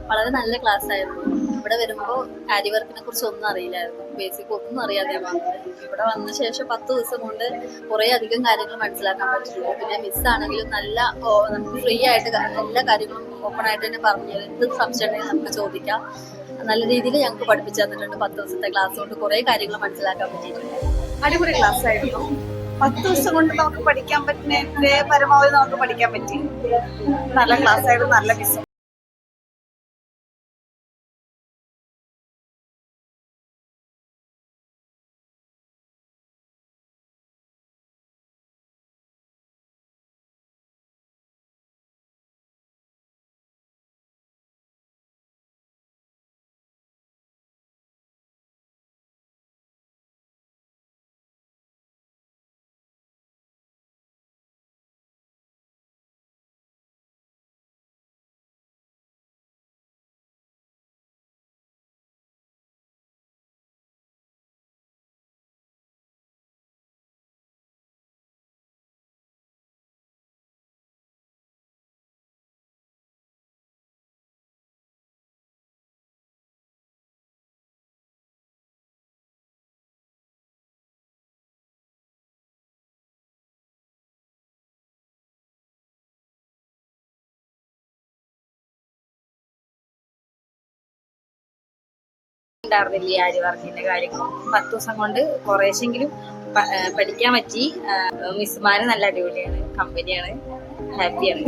വളരെ നല്ല ക്ലാസ് ആയിരുന്നു. ഇവിടെ വരുമ്പോൾ ആരി വർക്കിനെ കുറിച്ച് ഒന്നും അറിയില്ലായിരുന്നു, ബേസിക് ഒന്നും അറിയാതെ വന്നത്. ഇവിടെ വന്ന ശേഷം 10 ദിവസം കൊണ്ട് കുറേ അധികം കാര്യങ്ങൾ മനസ്സിലാക്കാൻ പറ്റിയിട്ടുണ്ട്. പിന്നെ മിസ്സാണെങ്കിലും നല്ല നമുക്ക് ഫ്രീ ആയിട്ട് എല്ലാ കാര്യങ്ങളും ഓപ്പൺ ആയിട്ട് തന്നെ പറഞ്ഞു എന്ത് സംശയം ഉണ്ടെങ്കിൽ നമുക്ക് ചോദിക്കാം. നല്ല രീതിയിൽ ഞങ്ങൾക്ക് പഠിപ്പിച്ചു തന്നിട്ടുണ്ട്. 10 ദിവസത്തെ ക്ലാസ് കൊണ്ട് കുറേ കാര്യങ്ങൾ മനസ്സിലാക്കാൻ പറ്റിയിട്ടുണ്ട്. അടിപൊളി ക്ലാസ് ആയിരുന്നു. 10 ദിവസം കൊണ്ട് നമുക്ക് പഠിക്കാൻ പറ്റുന്നതിന്റെ പരമാവധി നമുക്ക് പഠിക്കാൻ പറ്റി. നല്ല ക്ലാസ് ആയിരുന്നു, നല്ല മിസ്സും. ഉണ്ടായിരുന്നില്ല ഈ ആരി വർക്കിന്റെ കാര്യങ്ങൾ. 10 ദിവസം കൊണ്ട് കുറേശ്ശെങ്കിലും പഠിക്കാൻ പറ്റി. മിസ്സുമാര് നല്ല അടിപൊളിയാണ്, കമ്പനിയാണ്, ഹാപ്പിയാണ്.